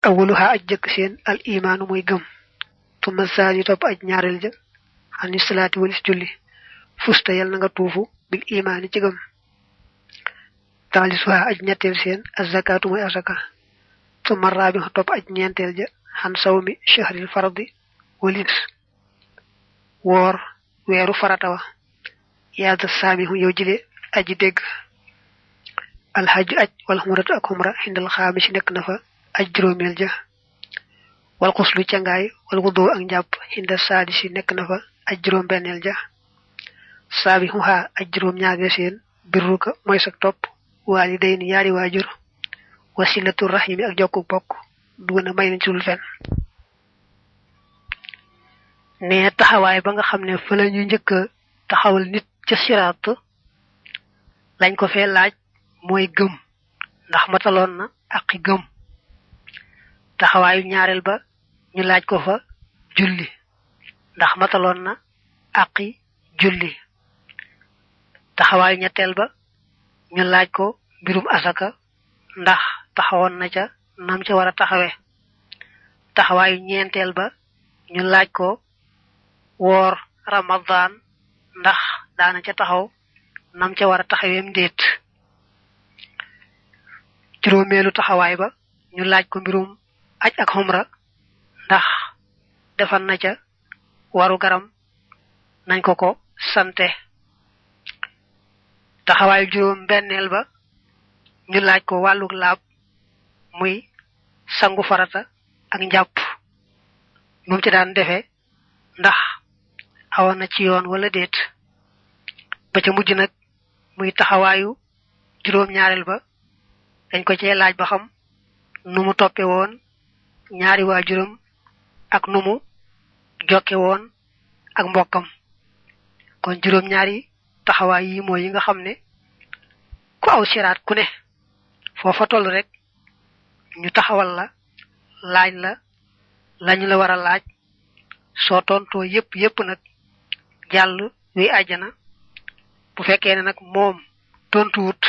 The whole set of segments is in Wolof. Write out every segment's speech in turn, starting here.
awwaluha aj jëkk seen al imaanu muy gëm tuma saani topp aj ñaareel ja ani salaati walis julli fusta yal na nga tuufu bil imaani ci gëm taalisuha aj ñetteel seen az-zakaatu muy asaka tuma raabiha topp aj ñeenteel ja xan sawmi shahril fardi walis woor weeru farata wa yaada saamihu yow jile aji dégg alxaju aj wal xumratu ak xumra xindal xaamisi nekk na fa aj juróomeel ja wal xuslu cangaay wal wudu ak njàpp xindal saadisi nekk na fa aj juróom benneel ja saabi xuxaa aj juróom ñaareel seen birruka mooy sa topp waalidayni yaari waajur wasilatu rahimi ak jokku bokk duguna may nañ ci dul fen ne taxawaay ba nga xam ne fa la ñu njëkk taxawal nit ca siraat lañ ko fee laaj mooy gëm ndax mataloon na aqi gëm taxawaayu ñaareel ba ñu laaj ko fa julli ndax mataloon na aqi julli taxawaayu ñetteel ba ñu laaj ko mbirum asaka ndax taxawoon na ca nam ca war a taxawe taxawaayu ñeenteel ba ñu laaj ko woor ramadan ndax daana ca taxaw nam ca war a taxaweem déet juróomeelu taxawaay ba ñu laaj ko mbirum aj ak xumra ndax defal na ca waru garam nañ ko ko sante taxawaayu juróom benneel ba ñu laaj ko wàlluk laab muy sangu farata ak njàpp moom ci daan defee ndax awoon na ci yoon wala déet ba ca mujj nag muy taxawaayu juróom ñaareel ba dañ ko cee laaj ba xam nu mu toppe woon ñaari waajuram ak nu mu jokke woon ak mbokkam kon juróom ñaari taxawaay yi mooy yi nga xam ne ku aw siraat ku ne foofa toll rek ñu taxawal la laaj la lañu la war a laaj soo tontoo yépp nag jàll wi àjjana bu fekkee ne nag moom tontuwut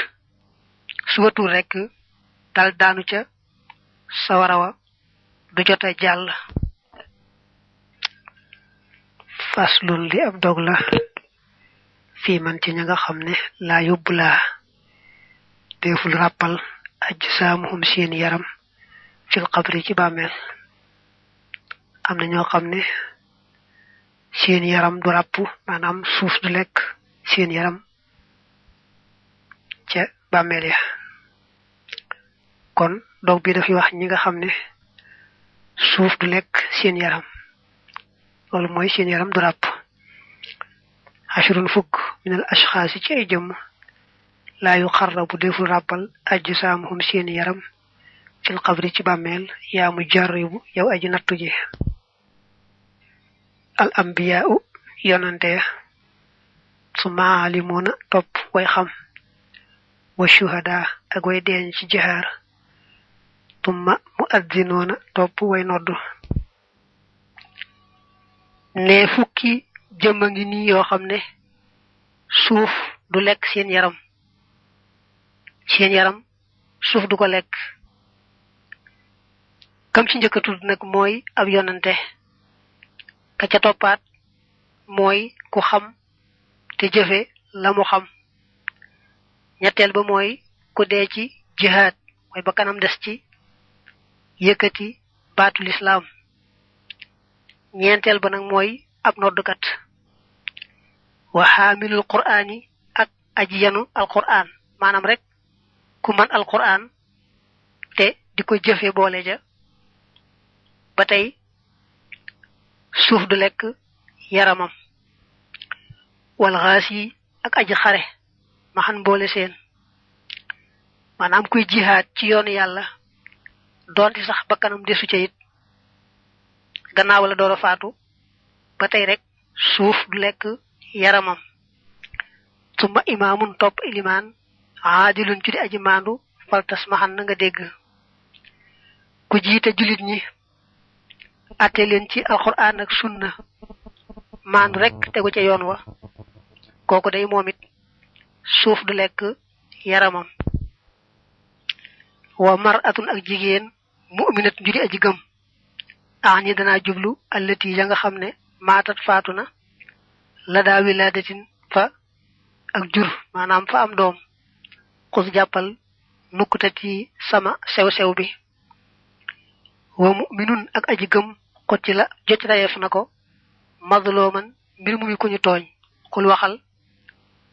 suwatul rek dal daanu ca sawara wa du jota jàll faslun li ab dog la fii man ci ña nga xam ne laa yóbbu laa deful ràppal aj saamuhum seen yaram fil qabri ci bàmmeel am na ñoo xam ne seen yaram du ràpp maanaam suuf du lekk seen yaram ca bàmmeel ya kon dog bi dafay wax ñi nga xam ne suuf du lekk seen yaram loolu mooy seen yaram du ràpp ashrun fukk minal ashxaasi ci ay jëmm laa yu xarra bu deful ràppal ajju saamuhum seen yaram fil qabri ci bàmmeel yaa mu jarribu yow aji nattu ji al ambiyaa'u yonante ya su maalimuuna topp way xam wa shuhada ak way deeñ ci jihaar tumma muaddinoona topp way noddu ne fukki jëmma ngi nii yoo xam ne suuf du lekk seen yaram suuf du ko lekk kam ci njëkk a tudd nag mooy ab yonante ka ca toppaat mooy ku xam te jëfe la mu xam ñetteel ba mooy ku dee ci jihaad mooy ba kanam des ci yëkkati baatul islaam ñeenteel ba nag mooy ab noddukat wa xaamilul qur'aani ak aji yanu alqur'aan maanaam rek ku man alqur'aan te di ko jëfe boole ja ba tey suuf du lekk yaramam wal xaasi ak aji xare ma xan boole seen maanaam kuy jihaad ci yoonu yàlla doonte sax bakkanam desu ca it gannaaw la door a faatu ba tey rek suuf du lekk yaramam suma imaamun topp ilimaan aadilun ci di aji maandu faltas ma xan na nga dégg ku jiite julit ñi atte leen ci alquran ak sunna maandu rek tegu ca yoon wa kooku day moom it suuf du lekk yaramam wa mar atun ak jigéen mu'minat njudi aji gëm ani dana jublu allati ya nga xamne matat fatuna la da wiladatin fa ak jur manam fa am doom xus jàppal nukkutati sama sew sew bi wa mu'minun ak aji gëm xoti la jot rayef nako mazluman mbir mu mi ko ñu tooñ xul waxal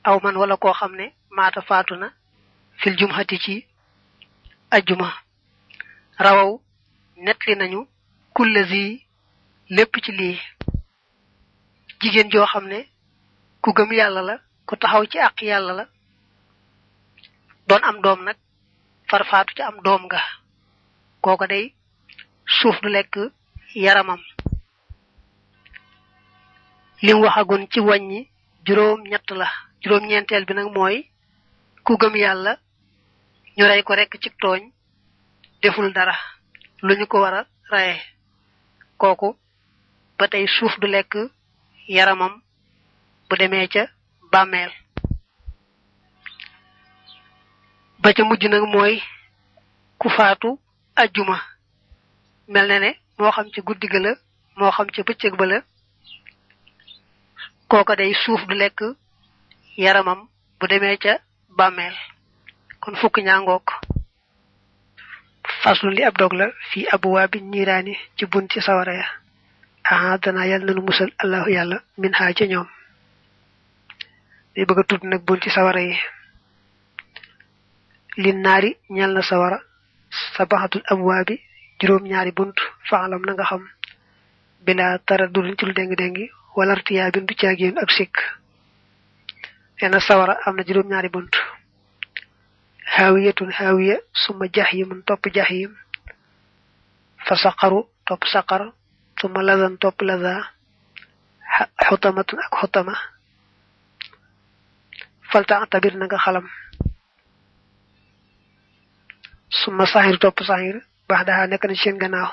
aw man wala koo xam ne maata faatu na fil jumhati ci ajjuma rawaw netli nañu kullazi lépp ci lii jigéen joo xam ne ku gëm yàlla la ku taxaw ci àq yàlla la doon am doom nag far faatu ci am doom nga kooko day suuf du lekk yaramam lim waxagun ci wàññi juróom ñett la juróom ñeenteel bi nag mooy ku gëm yàlla ñu rey ko rekk ci tooñ deful dara lu ñu ko war a raye kooku ba tey suuf du lekk yaramam bu demee ca bàmmeel ba ca mujj nag mooy ku faatu ajjuma mel na ne moo xam ci guddi ga la moo xam ci bëccëg ba la kooka day suuf du lekk yaramam bu demee ca bàmmeel kon fukk ñaangook faslu li ab dog la fi abwaabi niiraani ci bunti sawara ya ahadana yàlla nanu musal allahu yàlla min haa ca ñoom day bëgg a tudd nag bunti sawara yi lin naari ñal na sawara sabaxatul abwaabi juróom ñaari bunt faalam na nga xam bila tara dudun ci lu déngi wala artiya bin du ciageen ak sik ena sawara amna juroom ñaari bunt hawiyatun hawiya summa jahim top jahim fa saqaru top saqar summa lazan top laza hutamatun ak hutama falta tabir nga xalam summa sahir top sahir baxda nek na seen gannaaw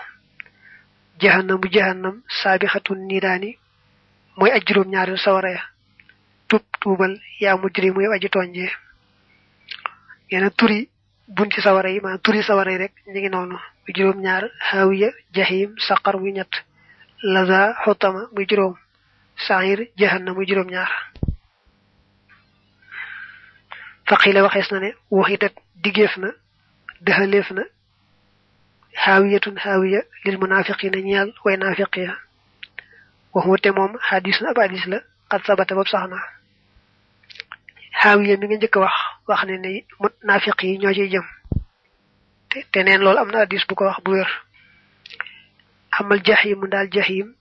jahannam sabihatun nidani moy aj juroom ñaari sawara ya tuubal ya mujrimu ya aji tonje yana turi bunti sawara yi ma turi sawara yi rek ñi ngi nonu juroom ñaar hawiya jahim saqar wi ñett laza hutama muy juroom sa'ir jahannam muy juroom ñaar faqila waxes na ne wahidat digefna dehalefna hawiyatun hawiya lil munafiqina ñal way nafiqiya waxu te mom hadith na hadith la qad sabata bab saxna hawiya mi nga jëk wax ne ne nafiqi ñoo ci jëm te neen lool amna hadith bu ko wax bu wër amal jahim dal jahim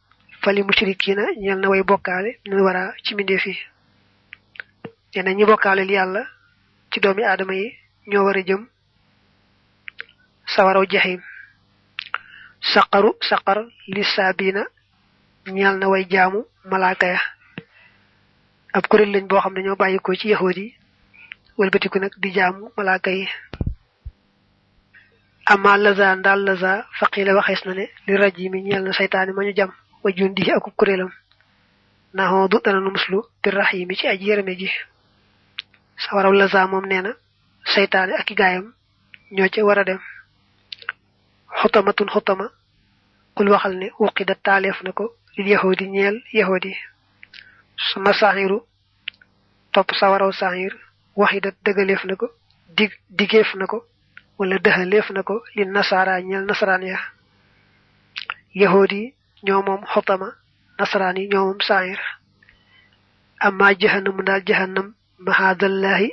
fali mushrikina ñal na way bokale ñu wara ci minde fi ene ñi bokale li yalla ci doomi adama yi ñoo wara jëm sawaraw jahim saqar lisabina ñal na way jaamu malaaka ya ab kurel lañ bo xamne ñoo bayiko ci yahudi walbatiku nak di jaamu malaaka yi amma laza ndal laza faqila waxes na ne li rajimi ñal na shaytan ma ñu jam wa jundi ak kurelam na ho du dana nu muslu bir rahimi ci aji yerme ji sawaraw laza mom neena shaytan ak gaayam ñoo ci wara dem hutama kul waxal ne uqida talef nako lil yahudi ñeel yahudi suma sahiru top sawaraw sahir wahidat degalef nako digef nako wala dehalef nako li nasara ñeel nasran ya yahudi ñomom hutama nasrani ñomom sahir amma jahannam dal jahannam mahadallahi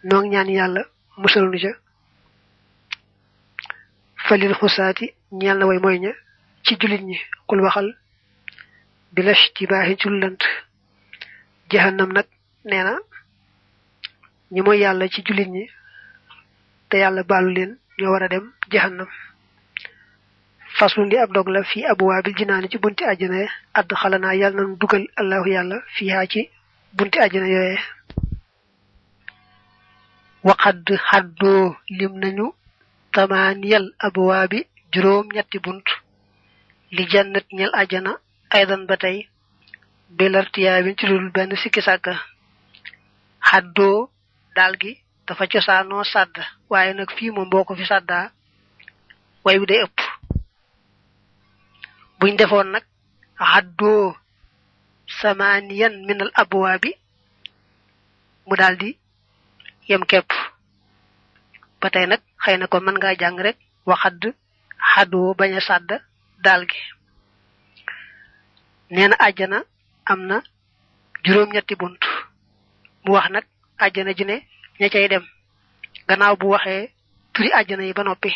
nok ñaan yalla musalunu ja falil husati ñeel na way moy ña ci julit ñi kul waxal bilash tibahi julant jahannam nak neena ñi moy yalla ci julit ñi te yalla balu len ñoo wara dem jahannam faslu li ab dog la fi abwabil jinan ci bunti aljana ad khalana yalla nan dugal allah yalla fiha ci bunti aljana yoyé waqad haddu lim nañu tamaniyal abwabi juroom ñetti bunt li jannat ñal aljana aydan batay belartiya bi ci dul ben sikki saka haddo dalgi dafa ciosano sadda waye nak fi mom boko fi sadda way wi day ëpp buñ defoon nag haddo samaniyan min al abwaabi mu daldi yem kepp ba tey nag xëy na ko mën ngaa jàng rek waxadd xadoo bañ a sàdd daal gi nee na àjjana am na juróom-ñetti bunt mu wax nag àjjana ju ne ña cay dem gannaaw bu waxee turi àjjana yi ba noppi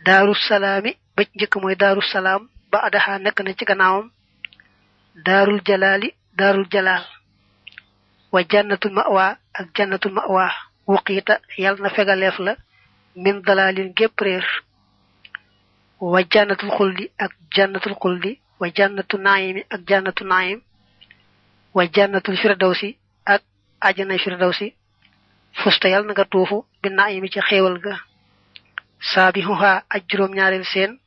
daaru salaami ba ci njëkk mooy daaru salaam ba adaxa nekk na ci gannaawam daarul jalaali daarul jalaal wa jannatul ma'wa ak jannatul ma'wa wuqiita yàlla na fegaleef la min dalaalin gépp réer wa jannatul xuldi ak jannatul xuldi wa jannatu naayimi ak jannatu naayim wa jannatul firdawsi ak àjjanay firdawsi fusta yàlla na nga tuufu bi naayimi ci xéewal ga saabihuha aj juróom ñaareel seen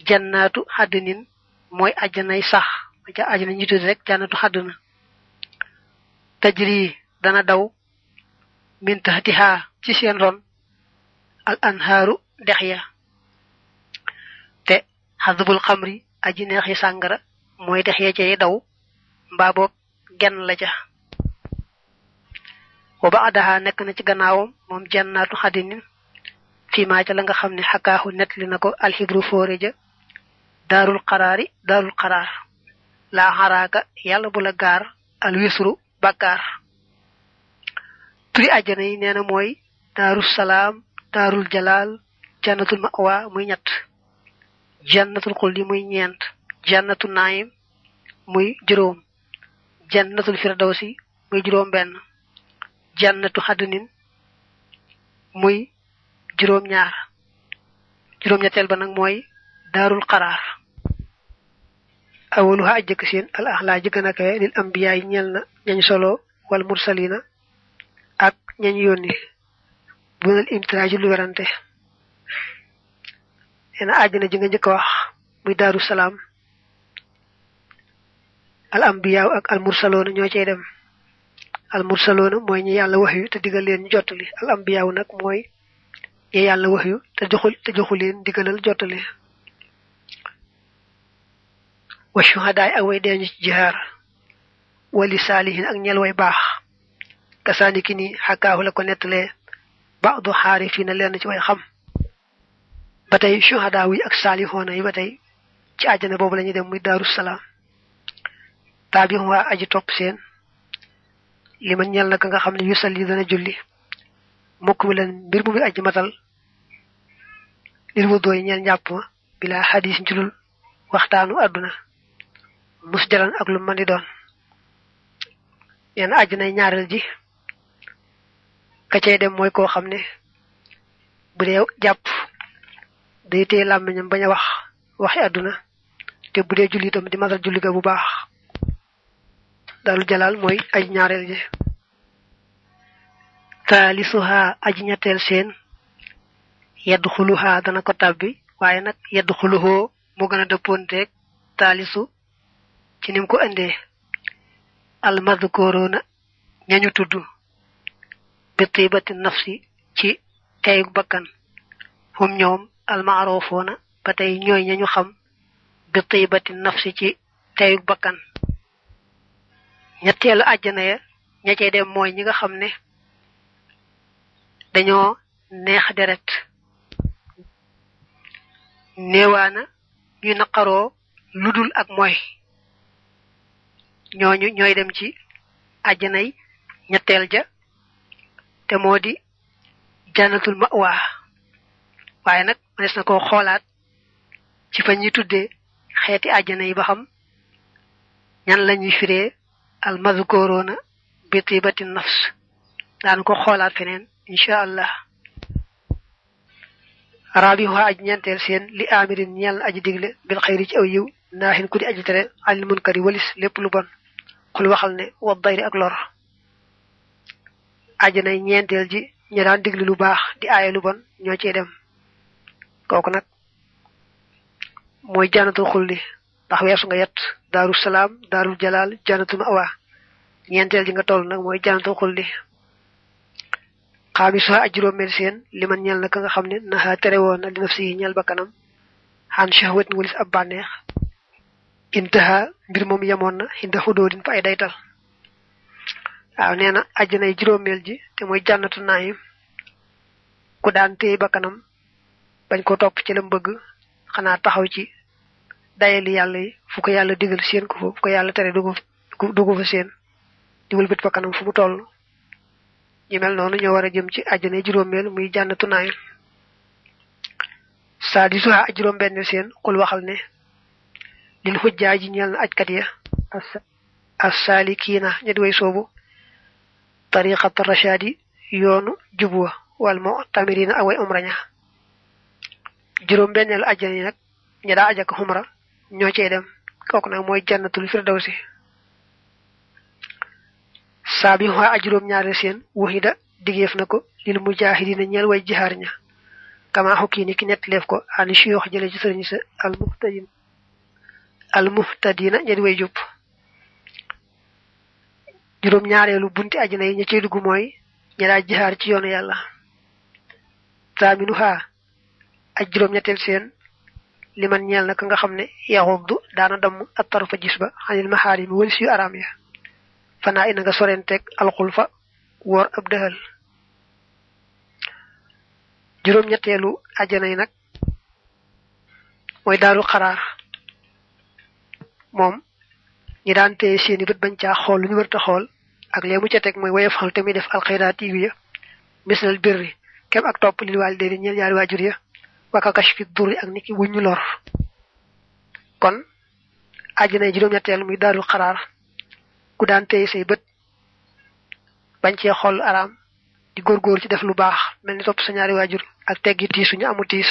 jannaatu xaddinin mooy àjjanay sax ca àjjana ñi tudd rek jannatu xaddina tajri dana daw min tahtiha ci seen ron al anhaaru dex ya te xadbul xamri aji neexi sàngara mooy dex ya cay daw mbaa boog genn la ca wa baadaha nekk na ci gannaawam moom jannaatu xadinin fii maa ca la nga xam ne xakaaxu nettali na ko alxibru fóore ja daarul qaraar laa xaraaka yàlla bu la gaar al wisru bàkkaar turi àjjana yi nee na mooy daaru salaam daarul jalaal jannatul ma'wa muy ñett jannatul xuldi muy ñeent jannatu naayim muy juróom jannatul firdawsi muy juróom benn jannatu xadnin muy juróom ñaar juróom ñetteel ba nag mooy daarul qaraar awaluha ajjëkk seen al axlaa ji gën a kawe lil ambiyaa yi ñeel na ñañ solo wal mursalina ak ñañ yónni bunal imtiraaju lu werante neena àjjana ji nga njëkk a wax muy daaru salaam al ambiyaaw ak al mursaloona ñoo cey dem al mursaloona mooy ñi yàlla wax yu te digal leen ñu jottali al ambiyaaw nag mooy ñi yàlla wax yu te joxu leen digalal jottali wa shuhadaay ak way deeñu ci jihaar wali saalihin ak ñel way baax kasaani ki ni xakaahu la ko nettalee ba'du xaarifiina leen ci way xam ba tey shuhadaa yi ak saalihoona yi ba tey ci àjjana boobu la ñuy dem muy daaru salaam taabixu waa aji topp seen li ma ñel naka nga xam ne yusalli dana julli mukk mi leen mbir mu bi aji matal lil wuddoo yi ñeel njàpp ma bilaa xadiis ci dul waxtaanu àdduna mus jalan ak lu mën di doon yenn àjjanay ñaareel ji ka cay dem mooy koo xam ne bu dee jàpp day téye làmmiñam bañ a wax waxi àdduna te bu dee julli itam di matal julli ga bu baax dalu jalaal mooy aj ñaareel ji taalisuha aji ñetteel seen yedd xuluha dana ko tàbbi waaye nag yedd xuluhoo mu gën a dëppoonteeg taalisu ci nim ko indee almadkoroona ñañu tudd bi tibati nafsi ci teyug bakkan hum ñoom almaarofoona ba tey ñooy ñañu xam bi tibati nafsi ci teyug bakkan ñetteelu àjjana ya ña cey dem mooy ñi nga xam ne dañoo neex deret néewaana ñu naqaroo ludul ak mooy ñooñu ñooy dem ci àjjanay ñetteel ja te moo di jannatul ma'wa waaye nag mënees na koo xoolaat ci fa ñuy tuddee xeeti àjjana yi ba xam ñan lañuy firee al mazkuruna bi tibati nafs daan ko xoolaat feneen insha allah rabiha aj ñenteel seen li amirin ñeel na aji digle bil xayri ci aw yiw naaxin ku di aji tere anil munkari walis lépp lu bon xul waxal ne wa dayri ak lor àjjanay ñeenteel ji ñu daan digle lu baax di aaye lu bon ñoo cee dem kooku nag mooy jannatul xuldi ndax weesu nga yett daaru salaam daarul jalaal jannatul ma'wa ñeenteel ji nga toll nag mooy jannatul xuldi xaamisu ak juróomeel seen liman ñeel na ka nga xam ne naxa tere woon na li nafsi ñeel bakkanam xan shahwatin walis ab bànneex intaha mbir moom yemoon na inda xudoodin fa ay daytal waaw nee na àjjanay juróomeel ji te mooy jànnatu naayim ku daan téye bakkanam bañ ko topp ci lam bëgg xanaa taxaw ci dayali yàlla yi fu ko yàlla digal seen ko fu ko yàlla tere dugu fa seen di wëlbët bakkanam fu mu toll ñu mel noonu ñoo war a jëm ci àjjanay juróomeel muy jànnatu naayim saa di suha ak juróom benn seen xul waxal ne lil xujjaa ji ñeel na ajkat ya as-saalikiina ña di way soobu tariqat rashadi yoonu jubwa wal mu'tamirina ak way umraña juróom benneelu ajjana yi nag ña daa ajak umra ñoo cey dem kooku nag mooy jannatul firdawsi saabiha ak juróom ñaareel seen waxida digeef na ko lil mujahidina ñeel way jihaar ña kama xukki ni ki nettaleef ko ani siyoox jële ci sëriñ sa al muhtadina ña di way jub juróom ñaareelu bunti àjjana yi ña cey dugg mooy ña daa jihaar ci yoonu yàlla taaminuha ak juróom ñetteel seen liman ñeel na ka nga xam ne yaxuddu daana damm ak tarfa gis ba xanil maxaarimi wëlis yu araam ya fanaa ina nga sorenteeg alxulfa woor ab dëhal juróom ñetteelu àjjana yi nag mooy daaru xaraar moom ñi daan téye seeni bët bañ caa xool lu ñu wërta xool ak lee mu ca teg mooy woyof xal te muy def alxayraat yi ya mislal birri kem ak topp lil waalidayni ñeel ñaari waajur ya waka kashfi durri ak niki wuñu lor kon àjjana juróom-ñetteel muy daarul xaraar ku daan téye say bët bañ cee xool araam di góorgóor ci def lu baax mel ni topp sa ñaari waajur ak teggi tiis ñu amu tiis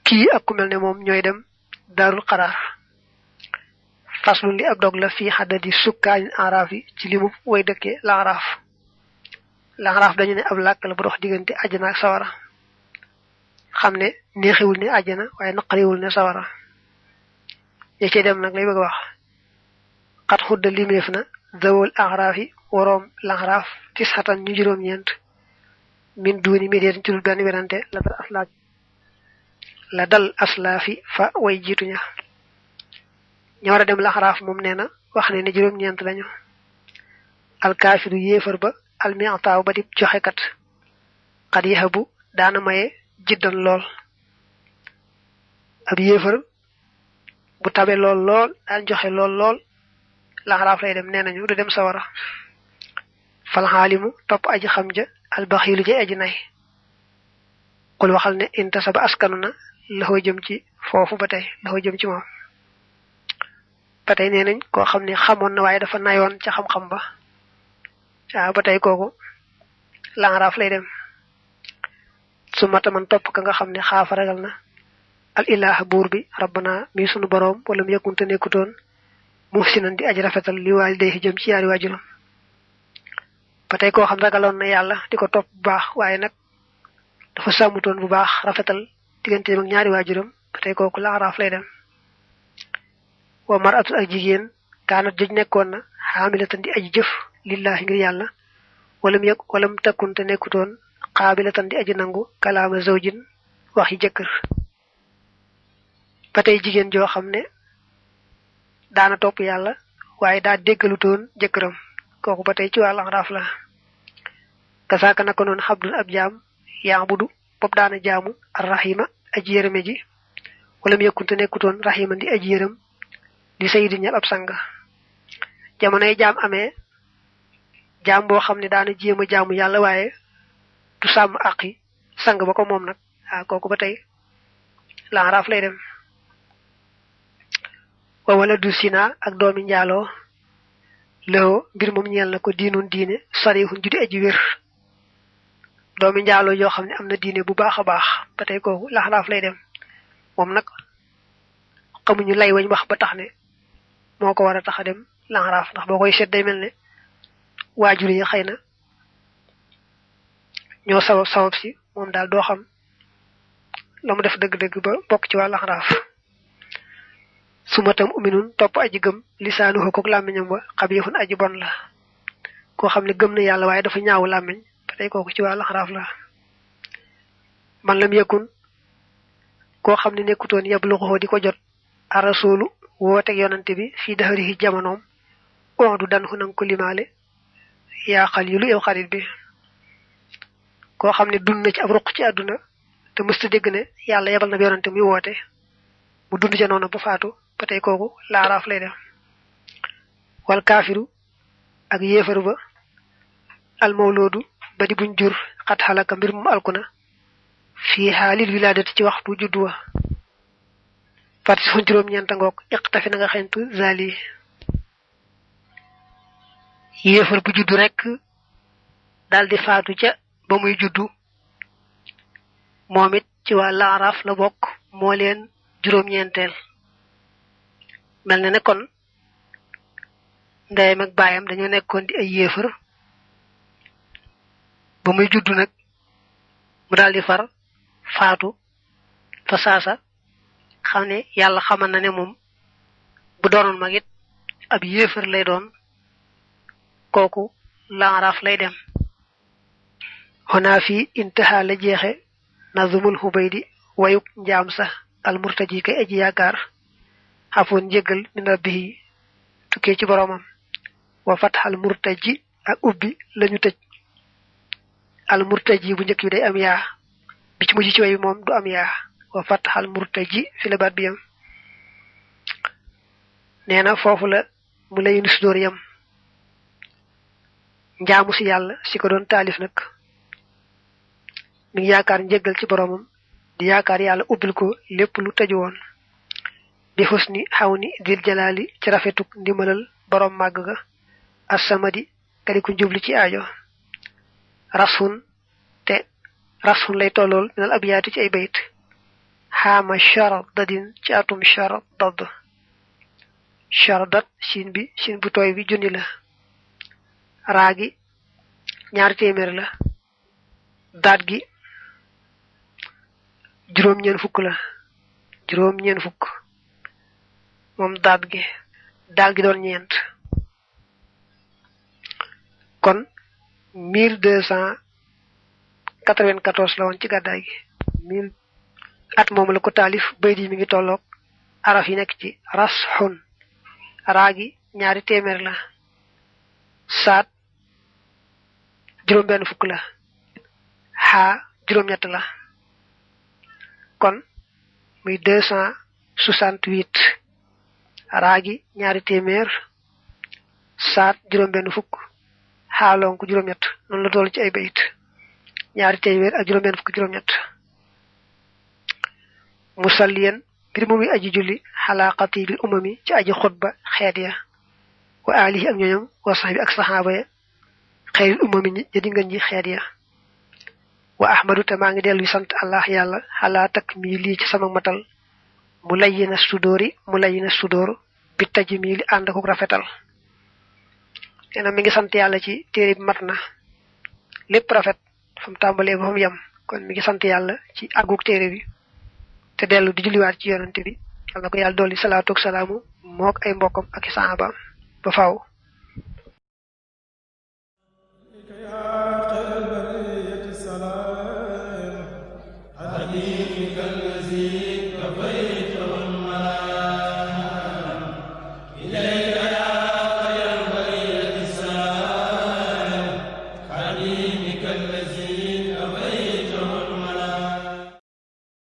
kii ak ku mel ne moom ñooy dem daarul xaraar faslu li ab dog la fii xaddadi sukkaani araaf yi ci limu way dëkkee laxaraaf dañu ne ab làkk la bu dox diggante àjjana ak sawara xam ne neexiwul ne àjjana waaye naqariwul ne sawara ñi ci dem nag lay bëgg wax xat xudda limeef na zawol axraaf yi waroom laxaraaf tis xatan ñu juróom-ñeent min duuni médéet ci dul benn werante la dal aslaafi fa way jiituña ña war a dem laxaraaf moom nee na wax ne juróom-ñeent lañu alkaafiru yéefar ba almiataaw ba di joxekat xat yahabu daana maye jiddan lool ab yéefar bu tabe lool daan joxe lool laxaraaf lay dem nee nañu du dem sawara fal xaalimu topp aji xam ja albaxiilu ja aji nay xul waxal ne intasaba askanu na laxoo jëm ci foofu ba tey laxoo jëm ci moom ba tey nee nañ koo xam ne xamoon na waaye dafa nayoon ca xam-xam ba waaw ba tey kooku laxaraaf lay dem su mata man topp ka nga xam ne xaafa ragal na al ilaha buur bi rabbana mi sunu boroom wala mu yëkkunte nekkutoon muhsinan di aji rafetal li waalidayhi jëm ci yaari waajuram ba tey koo xam ragaloon na yàlla di ko topp bu baax waaye nag dafa sàmmutoon bu baax rafetal digganteem ak ñaari waajuram ba tey kooku laxaraaf lay dem wa maratu ak jigéen kaanat joj nekkoon na xaamilatan di aji jëf lillahi ngir yàlla walam takkunte nekkutoon xaabilatan di aji nangu kalaama zawjin waxi jëkkër ba tey jigéen joo xam ne daana topp yàlla waaye daa déggalutoon jëkkëram kooku ba tey ci wàll axraaf la kasaaka naka noonu xabdul ab jaam yaabudu bopp daana jaamu arrahima aji yërëme ji walam yëkkunte nekkutoon rahiman di aji yërëm di sayidi ñal ab sang jamonoy jaam amee jaam boo xam ne daana jéem a jaamu yàlla waaye du sàmm àqi sang ba ko moom nag kooku ba tey laxaraaf lay dem wa wala du sina ak doomi njaaloo lëwoo mbir moom ñeel na ko diinun diine sarihun judi aji wér doomi njaaloo yoo xam ne am na diine bu baax a baax ba tey kooku laxaraaf lay dem moom nag xamuñu lay wañ wax ba tax ne moo ko war a tax a dem laxaraaf ndax boo koy seet day mel ne waajur yi xëy na ñoo sabab si moom daal doo xam la mu def dëgg-dëgg ba bokk ci waa laxaraaf su ma tam uminun topp aji gëm lisaanu kook làmmiñam ba xabiixun aji bon la koo xam ne gëm na yàlla waaye dafa ñaawu làmmiñ ba tey kooku ci waa laxaraaf la man lam yëkkun koo xam ne nekkutoon yabluxoo di ko jot arasulu wooteeg yonante bi fii daxarihi jamonoom du dan xu nanga ko limaale yaa xalilu yow xarit bi koo xam ne dund na ci ab ruq ci àdduna te mësta dégg ne yàlla yebal na yonante muy woote mu dund ca noonu ba faatu ba tey kooku laaraaf lay def wal kaafiru ak yéefar ba almawloodu ba di buñ jur xat xalaka mbir mu alkuna fii xaalil wilaadati ci waxtu juddu wa parti fun juróom-ñeenta ngoog iqtafi na nga xentu zali yéefar bu juddu rek daldi faatu ca ba muy juddu moom it ci waa laaraaf la bokk moo leen juróom-ñeenteel mel na ne kon ndeyam ak baayam dañoo nekkoon di ay yéefar ba muy juddu nag mu daldi far faatu fa saasa xam ne yàlla xamal na ne moom bu doonoon mag it ab yéefar lay doon kooku laaraaf lay dem xonaa fii intaha la jeexe nazumul xubaydi wayuk njaam sax almurtaji kay aji yaakaar xafoon njëggal min rabbihi tukkee ci boroomam wa fatxal murtaji ak ubbi lañu tëj almurtaji bu njëkk bi day am yaa bi ci mujj ci way moom du am yaa wa fatxal murtaji fi la baat bi yam nee na foofu la mu lay nus dóor yam njaamu si yàlla si ko doon taalif nag mi ngi yaakaar njëggal ci boroomam di yaakaar yàlla ubbil ko lépp lu tëju woon bi husni xawni dil jalaali ci rafetuk ndimbalal boroom màgg ga assamadi kadi ku jubli ci aajo rasun te rasun lay tollool minal abiyaati ci ay bayit xaama sharadadin ci atum sharadad sharadat siin bu tooy bi junni la raagi ñaari téeméer la daat gi juróom-ñeen fukk la juróom-ñeen fukk moom daat gi daal gi doon ñeent kon 1294 la woon ci gàddaay gi at moom la ko taalif bayt yi mi ngi tolloog araf yi nekk ci rashun raagi ñaari téeméer la saat juróom-benn fukk la xaa juróom-ñett la kon muy 268 raagi ñaari téeméer saat juróom-benn fukk xaaloon ko juróom-ñett noonu la toll ci ay bayit ñaari téeméer ak juróom-benn fukk juróom-ñett musalliyan ngir mu muy aji julli xalaa xatibil umami ci aji xutba xeet ya wa alihi ak ñoñom wa sahbi ak saxaaba ya xeyril umami ñi jadi ngeen ji xeet ya wa ahmadu te maa ngi dellu sant allah yàlla xalaa takk mii lii ci sama matal mu layyina sudóor bi taj mii li ànd ak rafetal nee na mi ngi sant yàlla ci téere bi mat na lépp rafet fa mu tàmbalee ba fa mu yem kon mi ngi sant yàlla ci àggug téere bi te dellu di julliwaat ci yonante bi yal na ko yàlla dolli salaatu ak salaamu mook ay mbokkam ak i saxaabaam ba faaw يا خير البرية السلام عليك